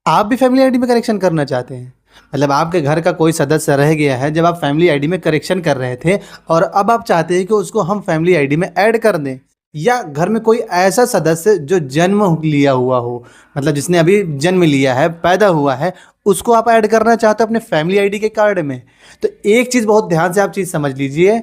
आप भी family ID में करेक्शन करना चाहते हैं? मतलब आपके घर का कोई सदस्य रह गया है जब आप फैमिली आईडी में करेक्शन कर रहे थे और अब आप चाहते हैं कि उसको हम फैमिली आईडी में ऐड कर दें, या घर में कोई ऐसा सदस्य जो जन्म लिया हुआ हो, मतलब जिसने अभी जन्म लिया है, पैदा हुआ है, उसको आप ऐड करना चाहते हो अपने फैमिली आईडी के कार्ड में। तो एक चीज़ बहुत ध्यान से आप चीज़ समझ लीजिए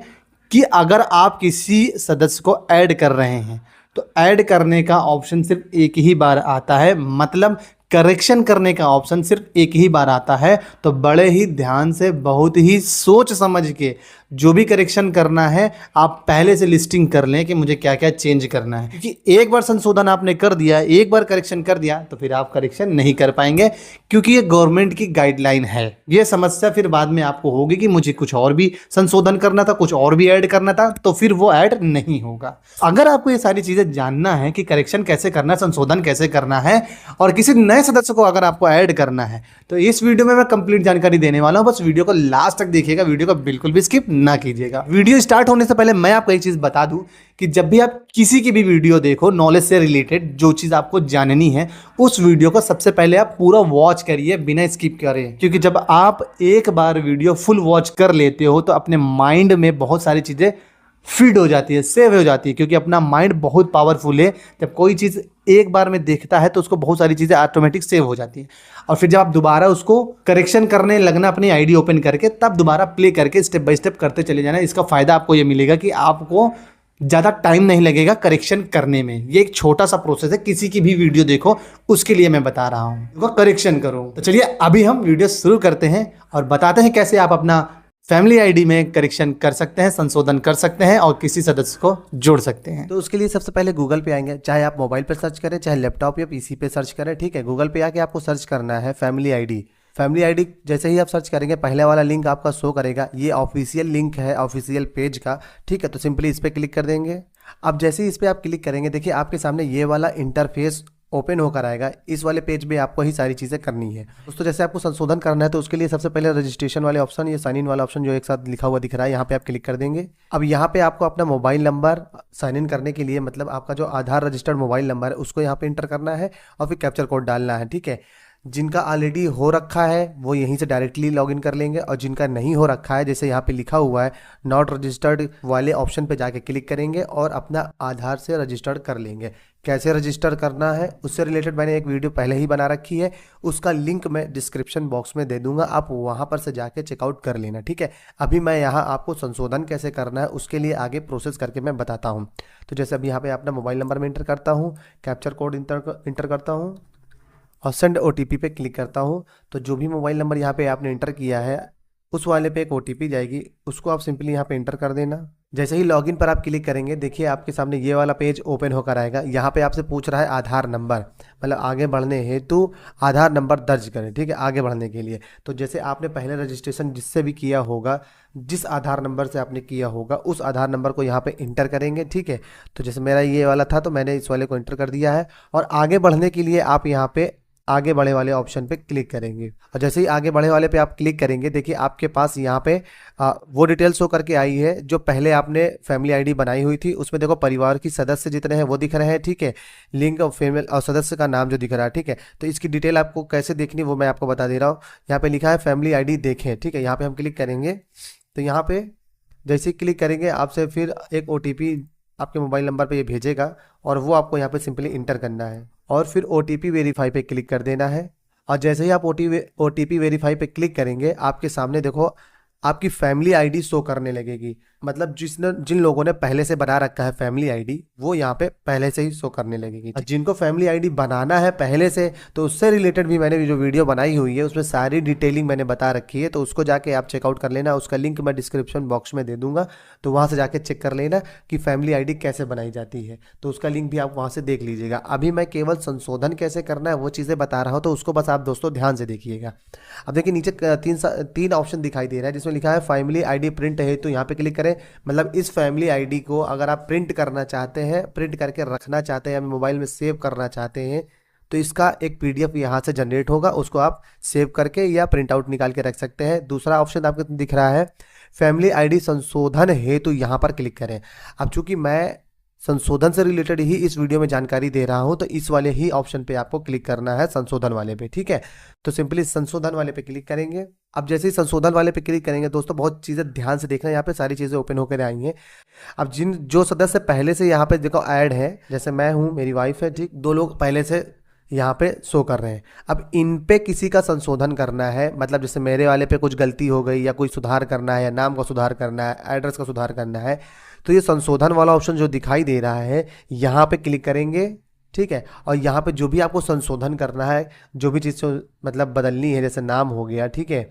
कि अगर आप किसी सदस्य को ऐड कर रहे हैं तो ऐड करने का ऑप्शन सिर्फ एक ही बार आता है, मतलब करेक्शन करने का ऑप्शन सिर्फ एक ही बार आता है। तो बड़े ही ध्यान से, बहुत ही सोच समझ के जो भी करेक्शन करना है आप पहले से लिस्टिंग कर लें कि मुझे क्या क्या चेंज करना है, क्योंकि एक बार संशोधन आपने कर दिया, एक बार करेक्शन कर दिया तो फिर आप करेक्शन नहीं कर पाएंगे, क्योंकि ये गवर्नमेंट की गाइडलाइन है। ये समस्या फिर बाद में आपको होगी कि मुझे कुछ और भी संशोधन करना था, कुछ और भी ऐड करना था, तो फिर वो ऐड नहीं होगा। अगर आपको ये सारी चीज़ें जानना है कि करेक्शन कैसे करना है, संशोधन कैसे करना है, और किसी नए सदस्य को अगर आपको ऐड करना है, तो इस वीडियो में मैं कंप्लीट जानकारी देने वाला हूं। बस वीडियो को लास्ट तक देखिएगा, वीडियो को बिल्कुल भी स्किप ना कीजिएगा। वीडियो स्टार्ट होने से पहले मैं आपको एक चीज बता दूं कि जब भी आप किसी की भी वीडियो देखो, नॉलेज से रिलेटेड जो चीज आपको जाननी है, उस वीडियो को सबसे पहले आप पूरा वॉच करिए बिना स्किप करें, क्योंकि जब आप एक बार वीडियो फुल वॉच कर लेते हो तो अपने माइंड में बहुत सारी चीजें फीड हो जाती है, सेव हो जाती है, क्योंकि अपना माइंड बहुत पावरफुल है। जब कोई चीज़ एक बार में देखता है तो उसको बहुत सारी चीज़ें ऑटोमेटिक सेव हो जाती है, और फिर जब आप दोबारा उसको करेक्शन करने लगना अपनी आईडी ओपन करके, तब दोबारा प्ले करके स्टेप बाय स्टेप करते चले जाना। इसका फ़ायदा आपको ये मिलेगा कि आपको ज़्यादा टाइम नहीं लगेगा करेक्शन करने में। ये एक छोटा सा प्रोसेस है, किसी की भी वीडियो देखो उसके लिए मैं बता रहा हूँ, करेक्शन करो। तो चलिए अभी हम वीडियो शुरू करते हैं और बताते हैं कैसे आप अपना फैमिली आईडी में करेक्शन कर सकते हैं, संशोधन कर सकते हैं और किसी सदस्य को जोड़ सकते हैं। तो उसके लिए सबसे पहले गूगल पे आएंगे, चाहे आप मोबाइल पर सर्च करें, चाहे लैपटॉप या पीसी पे सर्च करें। ठीक है, गूगल पे आके आपको सर्च करना है फैमिली आईडी। फैमिली आईडी जैसे ही आप सर्च करेंगे, पहले वाला लिंक आपका शो करेगा। ये ऑफिशियल लिंक है ऑफिशियल पेज का। ठीक है, तो सिंपली इस पर क्लिक कर देंगे। अब जैसे ही इस पर आप क्लिक करेंगे, देखिए आपके सामने ये वाला इंटरफेस ओपन होकर आएगा। इस वाले पेज में आपको ही सारी चीज़ें करनी है दोस्तों। जैसे आपको संशोधन करना है तो उसके लिए सबसे पहले रजिस्ट्रेशन वाले ऑप्शन, ये साइन इन वाला ऑप्शन जो एक साथ लिखा हुआ दिख रहा है, यहाँ पे आप क्लिक कर देंगे। अब यहाँ पे आपको अपना मोबाइल नंबर साइन इन करने के लिए, मतलब आपका जो आधार रजिस्टर्ड मोबाइल नंबर है उसको यहाँ पे इंटर करना है और फिर कैप्चर कोड डालना है। ठीक है, जिनका ऑलरेडी हो रखा है वो यहीं से डायरेक्टली लॉगिन कर लेंगे, और जिनका नहीं हो रखा है, जैसे यहाँ पे लिखा हुआ है नॉट रजिस्टर्ड वाले ऑप्शन पे जाके क्लिक करेंगे और अपना आधार से रजिस्टर्ड कर लेंगे। कैसे रजिस्टर करना है उससे रिलेटेड मैंने एक वीडियो पहले ही बना रखी है, उसका लिंक मैं डिस्क्रिप्शन बॉक्स में दे दूंगा, आप वहाँ पर से जाके चेकआउट कर लेना। ठीक है, अभी मैं यहाँ आपको संशोधन कैसे करना है उसके लिए आगे प्रोसेस करके मैं बताता हूँ। तो जैसे अभी यहाँ पे अपना मोबाइल नंबर में इंटर करता हूँ, कैप्चर कोड इंटर करता हूँ और सेंड ओटीपी पे क्लिक करता हूँ। तो जो भी मोबाइल नंबर यहाँ पे आपने इंटर किया है उस वाले पे एक ओटीपी जाएगी, उसको आप सिंपली यहाँ पे इंटर कर देना। जैसे ही लॉगिन पर आप क्लिक करेंगे, देखिए आपके सामने ये वाला पेज ओपन होकर आएगा। यहाँ पे आपसे पूछ रहा है आधार नंबर, मतलब आगे बढ़ने हेतु आधार नंबर दर्ज करें। ठीक है, आगे बढ़ने के लिए तो जैसे आपने पहले रजिस्ट्रेशन जिससे भी किया होगा, जिस आधार नंबर से आपने किया होगा उस आधार नंबर को यहाँ पे इंटर करेंगे। ठीक है, तो जैसे मेरा ये वाला था तो मैंने इस वाले को इंटर कर दिया है, और आगे बढ़ने के लिए आप यहाँ पे आगे बढ़े वाले ऑप्शन पे क्लिक करेंगे। और जैसे ही आगे बढ़े वाले पे आप क्लिक करेंगे, देखिए आपके पास यहाँ पे वो डिटेल शो करके आई है जो पहले आपने फैमिली आईडी बनाई हुई थी। उसमें देखो परिवार की सदस्य जितने हैं वो दिख रहे हैं। ठीक है, लिंग और फीमेल और सदस्य का नाम जो दिख रहा है। ठीक है, तो इसकी डिटेल आपको कैसे देखनी वो मैं आपको बता दे रहा हूँ। यहाँ पे लिखा है फैमिली आईडी देखें। ठीक है, यहाँ पे हम क्लिक करेंगे तो यहाँ पे जैसे ही क्लिक करेंगे आपसे फिर एक ओटीपी आपके मोबाइल नंबर पे ये भेजेगा, और वो आपको यहाँ पे सिंपली इंटर करना है और फिर ओटीपी वेरीफाई पे क्लिक कर देना है। और जैसे ही आप ओटीपी वेरीफाई पे क्लिक करेंगे, आपके सामने देखो आपकी फैमिली आईडी शो करने लगेगी। मतलब जिन लोगों ने पहले से बना रखा है फैमिली आईडी, वो यहाँ पे पहले से ही शो करने लगेगी। और जिनको फैमिली आईडी बनाना है पहले से, तो उससे रिलेटेड भी मैंने जो वीडियो बनाई हुई है उसमें सारी डिटेलिंग मैंने बता रखी है, तो उसको जाके आप चेकआउट कर लेना। उसका लिंक मैं डिस्क्रिप्शन बॉक्स में दे दूंगा, तो वहाँ से जाके चेक कर लेना कि फैमिली आईडी कैसे बनाई जाती है, तो उसका लिंक भी आप वहाँ से देख लीजिएगा। अभी मैं केवल संशोधन कैसे करना है वो चीज़ें बता रहा हूँ, तो उसको बस आप दोस्तों ध्यान से देखिएगा। अब देखिए नीचे तीन ऑप्शन दिखाई दे रहा है जिसमें लिखा है फैमिली आईडी प्रिंट है, तो यहाँ पे क्लिक करें। मतलब इस फैमिली आईडी को अगर आप प्रिंट करना चाहते हैं, प्रिंट करके रखना चाहते हैं या मोबाइल में सेव करना चाहते हैं, तो इसका एक पीडीएफ यहाँ से जनरेट होगा, उसको आप सेव करके या प्रिंट आउट निकाल के रख सकते हैं। दूसरा ऑप्शन आपको दिख रहा है फैमिली आईडी संशोधन है, तो यहाँ पर क्लिक करें। अब चूंकि मैं संशोधन से रिलेटेड ही इस वीडियो में जानकारी दे रहा हूं, तो इस वाले ही ऑप्शन पे आपको क्लिक करना है, संशोधन वाले पे, ठीक है। तो सिंपली संशोधन वाले पे क्लिक करेंगे। अब जैसे ही संशोधन वाले पे क्लिक करेंगे दोस्तों, बहुत चीज़ें ध्यान से देखना, यहाँ पे सारी चीज़ें ओपन होकर आएंगी। अब जो सदस्य पहले से यहाँ पे देखो ऐड है, जैसे मैं हूँ, मेरी वाइफ है, ठीक, 2 लोग पहले से यहाँ पे शो कर रहे हैं। अब इन पे किसी का संशोधन करना है, मतलब जैसे मेरे वाले पे कुछ गलती हो गई या कोई सुधार करना है, या नाम का सुधार करना है, एड्रेस का सुधार करना है, तो ये संशोधन वाला ऑप्शन जो दिखाई दे रहा है यहाँ पे क्लिक करेंगे, ठीक है। और यहाँ पे जो भी आपको संशोधन करना है, जो भी चीज़ मतलब बदलनी है, जैसे नाम हो गया, ठीक है,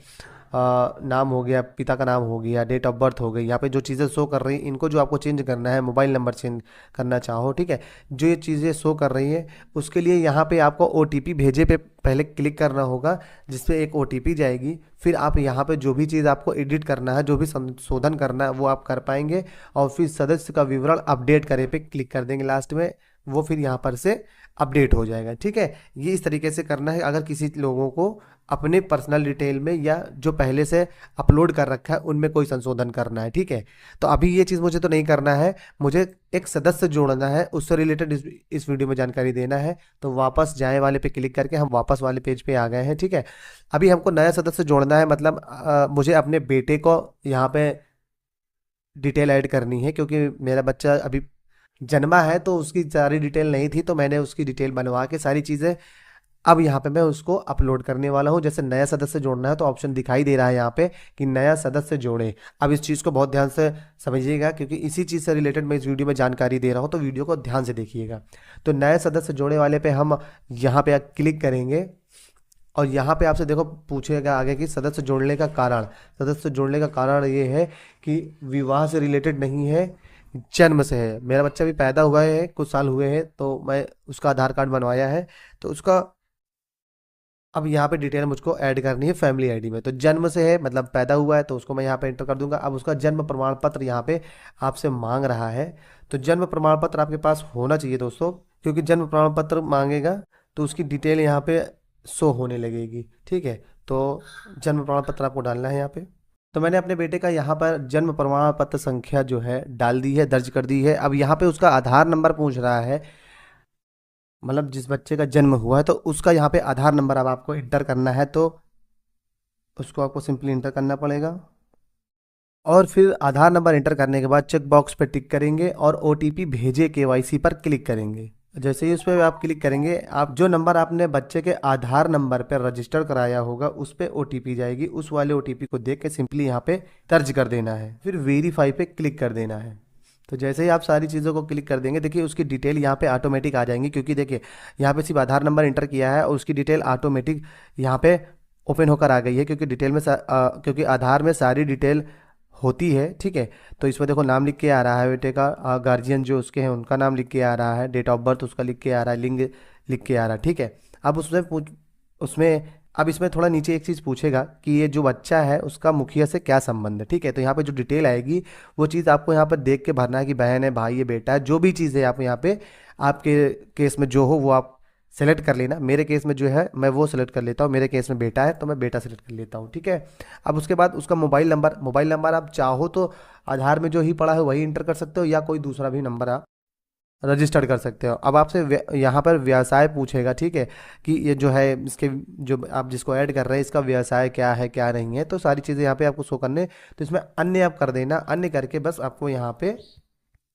नाम हो गया, पिता का नाम हो गया, डेट ऑफ बर्थ हो गई, यहाँ पे जो चीज़ें शो कर रही हैं इनको जो आपको चेंज करना है, मोबाइल नंबर चेंज करना चाहो, ठीक है, जो ये चीज़ें शो कर रही है उसके लिए यहाँ पे आपको OTP भेजे पे पहले क्लिक करना होगा, जिसपे एक OTP जाएगी। फिर आप यहाँ पे जो भी चीज़ आपको एडिट करना है, जो भी संशोधन करना है वो आप कर पाएंगे, और फिर सदस्य का विवरण अपडेट करे पे क्लिक कर देंगे लास्ट में, वो फिर यहाँ पर से अपडेट हो जाएगा, ठीक है। ये इस तरीके से करना है अगर किसी लोगों को अपने पर्सनल डिटेल में या जो पहले से अपलोड कर रखा है उनमें कोई संशोधन करना है, ठीक है। तो अभी ये चीज़ मुझे तो नहीं करना है, मुझे एक सदस्य जोड़ना है, उससे रिलेटेड इस वीडियो में जानकारी देना है। तो वापस जाए वाले पे क्लिक करके हम वापस वाले पेज पे आ गए हैं, ठीक है। अभी हमको नया सदस्य जोड़ना है, मतलब मुझे अपने बेटे को यहाँ पे डिटेल ऐड करनी है, क्योंकि मेरा बच्चा अभी जन्मा है तो उसकी सारी डिटेल नहीं थी, तो मैंने उसकी डिटेल बनवा के सारी चीज़ें अब यहाँ पे मैं उसको अपलोड करने वाला हूँ। जैसे नया सदस्य जोड़ना है तो ऑप्शन दिखाई दे रहा है यहाँ पे कि नया सदस्य जोड़ें। अब इस चीज़ को बहुत ध्यान से समझिएगा, क्योंकि इसी चीज़ से रिलेटेड मैं इस वीडियो में जानकारी दे रहा हूँ, तो वीडियो को ध्यान से देखिएगा। तो नए सदस्य जोड़े वाले पे हम यहाँ पे क्लिक करेंगे, और यहाँ पे आपसे देखो पूछेगा आगे कि सदस्य जोड़ने का कारण। सदस्य जोड़ने का कारण ये है कि विवाह से रिलेटेड नहीं है, जन्म से है। मेरा बच्चा भी पैदा हुआ है, कुछ साल हुए हैं, तो मैं उसका आधार कार्ड बनवाया है, तो उसका अब यहाँ पे डिटेल मुझको ऐड करनी है फैमिली आईडी में। तो जन्म से है मतलब पैदा हुआ है, तो उसको मैं यहाँ पे एंटर कर दूंगा। अब उसका जन्म प्रमाण पत्र यहाँ पे आपसे मांग रहा है, तो जन्म प्रमाण पत्र आपके पास होना चाहिए दोस्तों, क्योंकि जन्म प्रमाण पत्र मांगेगा तो उसकी डिटेल यहाँ पे शो होने लगेगी, ठीक है। तो जन्म प्रमाण पत्र आपको डालना है यहाँ पे। तो मैंने अपने बेटे का यहाँ पर जन्म प्रमाण पत्र संख्या जो है डाल दी है, दर्ज कर दी है। अब यहाँ पे उसका आधार नंबर पूछ रहा है, मतलब जिस बच्चे का जन्म हुआ है तो उसका यहाँ पे आधार नंबर अब आपको इंटर करना है, तो उसको आपको सिंपली इंटर करना पड़ेगा। और फिर आधार नंबर इंटर करने के बाद चेक बॉक्स पे टिक करेंगे और OTP भेजे KYC पर क्लिक करेंगे। जैसे ही उस पर आप क्लिक करेंगे, आप जो नंबर आपने बच्चे के आधार नंबर पर रजिस्टर कराया होगा उस पर OTP जाएगी, उस वाले OTP को देख के सिंपली यहाँ पे दर्ज कर देना है, फिर वेरीफाई पे क्लिक कर देना है। तो जैसे ही आप सारी चीज़ों को क्लिक कर देंगे, देखिए उसकी डिटेल यहाँ पे ऑटोमेटिक आ जाएंगी, क्योंकि देखिए यहाँ पे सिर्फ आधार नंबर इंटर किया है और उसकी डिटेल ऑटोमेटिक यहाँ पे ओपन होकर आ गई है, क्योंकि डिटेल में क्योंकि आधार में सारी डिटेल होती है, ठीक है। तो इसमें देखो नाम लिख के आ रहा है बेटे का, गार्जियन जो उसके हैं उनका नाम लिख के आ रहा है, डेट ऑफ बर्थ उसका लिख के आ रहा है, लिंग लिख के आ रहा है, ठीक है। अब उसमें अब इसमें थोड़ा नीचे एक चीज़ पूछेगा कि ये जो बच्चा है उसका मुखिया से क्या संबंध है, ठीक है। तो यहाँ पे जो डिटेल आएगी वो चीज़ आपको यहाँ पर देख के भरना है कि बहन है, भाई है, बेटा है, जो भी चीज़ है आप यहाँ पे आपके केस में जो हो वो आप सेलेक्ट कर लेना। मेरे केस में जो है मैं वो सेलेक्ट कर लेता हूँ, मेरे केस में बेटा है तो मैं बेटा सेलेक्ट कर लेता हूँ, ठीक है। अब उसके बाद उसका मोबाइल नंबर आप चाहो तो आधार में जो ही पड़ा है वही इंटर कर सकते हो, या कोई दूसरा भी नंबर आप रजिस्टर्ड कर सकते हो। अब आपसे यहाँ पर व्यवसाय पूछेगा, ठीक है, कि ये जो है इसके जो आप जिसको ऐड कर रहे हैं इसका व्यवसाय क्या है क्या नहीं है, तो सारी चीज़ें यहाँ पे आपको शो करने। तो इसमें अन्य आप कर देना, अन्य करके बस आपको यहाँ पे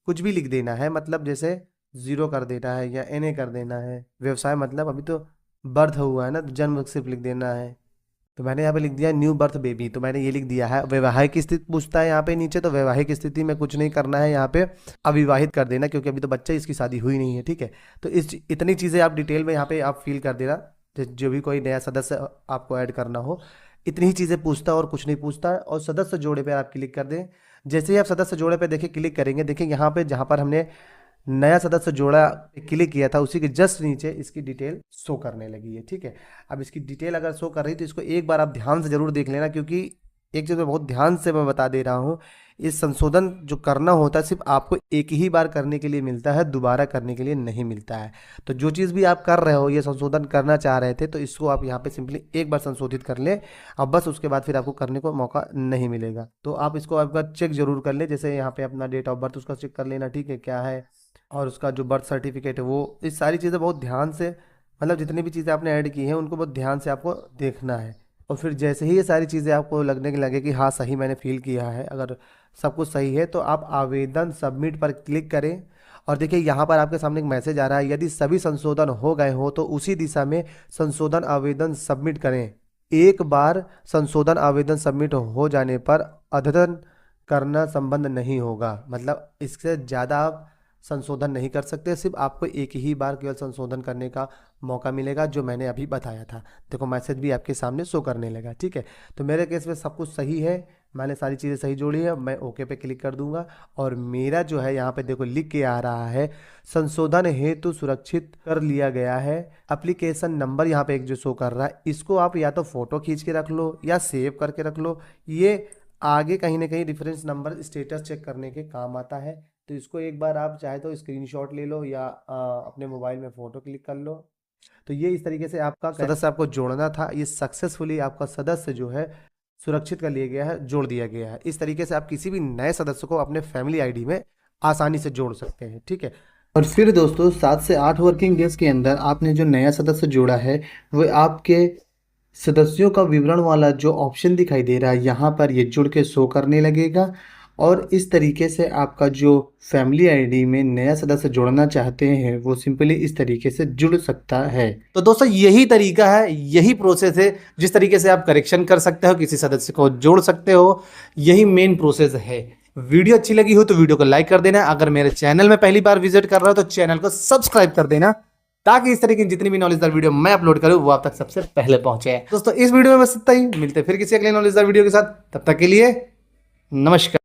कुछ भी लिख देना है, मतलब जैसे 0 कर देना है या NA कर देना है। व्यवसाय मतलब अभी तो बर्थ हुआ है ना, तो जन्म सिर्फ लिख देना है। तो मैंने यहाँ पे लिख दिया न्यू बर्थ बेबी, तो मैंने ये लिख दिया है। वैवाहिक स्थिति पूछता है यहाँ पे नीचे, तो वैवाहिक स्थिति में कुछ नहीं करना है, यहाँ पे अविवाहित कर देना, क्योंकि अभी तो बच्चा इसकी शादी हुई नहीं है, ठीक है। तो इतनी चीज़ें आप डिटेल में यहाँ पे आप फिल कर देना, जो भी कोई नया सदस्य आपको ऐड करना हो, इतनी ही चीज़ें पूछता है और कुछ नहीं पूछता है। और सदस्य जोड़े पे आप क्लिक कर दें। जैसे ही आप सदस्य जोड़े पे देखिए क्लिक करेंगे, देखिए यहाँ पे जहाँ पर हमने नया सदस्य जोड़ा क्लिक किया था उसी के जस्ट नीचे इसकी डिटेल शो करने लगी है, ठीक है। अब इसकी डिटेल अगर शो कर रही तो इसको एक बार आप ध्यान से जरूर देख लेना, क्योंकि एक चीज़ मैं बहुत ध्यान से मैं बता दे रहा हूँ, इस संशोधन जो करना होता है सिर्फ आपको एक ही बार करने के लिए मिलता है, दोबारा करने के लिए नहीं मिलता है। तो जो चीज़ भी आप कर रहे हो, ये संशोधन करना चाह रहे थे, तो इसको आप यहाँ पे सिंपली एक बार संशोधित कर लें, अब बस उसके बाद फिर आपको करने को मौका नहीं मिलेगा। तो आप इसको एक बार चेक जरूर कर लें, जैसे यहाँ पे अपना डेट ऑफ बर्थ उसका चेक कर लेना, ठीक है, क्या है, और उसका जो बर्थ सर्टिफिकेट है वो, इस सारी चीज़ें बहुत ध्यान से, मतलब जितनी भी चीज़ें आपने ऐड की हैं उनको बहुत ध्यान से आपको देखना है। और फिर जैसे ही ये सारी चीज़ें आपको लगने के लगे कि हाँ सही मैंने फिल किया है, अगर सब कुछ सही है, तो आप आवेदन सबमिट पर क्लिक करें। और देखिए यहाँ पर आपके सामने एक मैसेज आ रहा है, यदि सभी संशोधन हो गए हो तो उसी दिशा में संशोधन आवेदन सबमिट करें। एक बार संशोधन आवेदन सबमिट हो जाने पर अद्यतन करना संबंध नहीं होगा, मतलब इससे ज़्यादा आप संशोधन नहीं कर सकते, सिर्फ आपको एक ही बार केवल संशोधन करने का मौका मिलेगा, जो मैंने अभी बताया था। देखो मैसेज भी आपके सामने शो करने लगा, ठीक है। तो मेरे केस में सब कुछ सही है, मैंने सारी चीज़ें सही जोड़ी है, मैं ओके पे क्लिक कर दूंगा। और मेरा जो है यहाँ पे देखो लिख के आ रहा है, संशोधन हेतु सुरक्षित कर लिया गया है। एप्लीकेशन नंबर यहाँ पे एक जो शो कर रहा है, इसको आप या तो फोटो खींच के रख लो या सेव करके रख लो, ये आगे कहीं ना कहीं रेफरेंस नंबर स्टेटस चेक करने के काम आता है। तो इसको एक बार आप चाहे तो स्क्रीनशॉट ले लो या अपने मोबाइल में फ़ोटो क्लिक कर लो। तो ये इस तरीके से आपका सदस्य आपको जोड़ना था, ये सक्सेसफुली आपका सदस्य जो है सुरक्षित कर लिया गया है, जोड़ दिया गया है। इस तरीके से आप किसी भी नए सदस्य को अपने फैमिली आईडी में आसानी से जोड़ सकते हैं, ठीक है। और फिर दोस्तों 7 से 8 वर्किंग डेज के अंदर आपने जो नया सदस्य जोड़ा है वो आपके सदस्यों का विवरण वाला जो ऑप्शन दिखाई दे रहा है यहाँ पर ये जुड़ के शो करने लगेगा। और इस तरीके से आपका जो फैमिली आईडी में नया सदस्य जोड़ना चाहते हैं वो सिंपली इस तरीके से जुड़ सकता है। तो दोस्तों यही तरीका है, यही प्रोसेस है जिस तरीके से आप करेक्शन कर सकते हो, किसी सदस्य को जोड़ सकते हो, यही मेन प्रोसेस है। वीडियो अच्छी लगी हो तो वीडियो को लाइक कर देना। अगर मेरे चैनल में पहली बार विजिट कर रहा हो तो चैनल को सब्सक्राइब कर देना, ताकि इस तरीके की जितनी भी नॉलेजदार वीडियो मैं अपलोड करूं वो आप तक सबसे पहले पहुंचे। दोस्तों इस वीडियो में बस इतना ही, मिलते हैं फिर किसी अगले नॉलेजदार वीडियो के साथ, तब तक के लिए नमस्कार।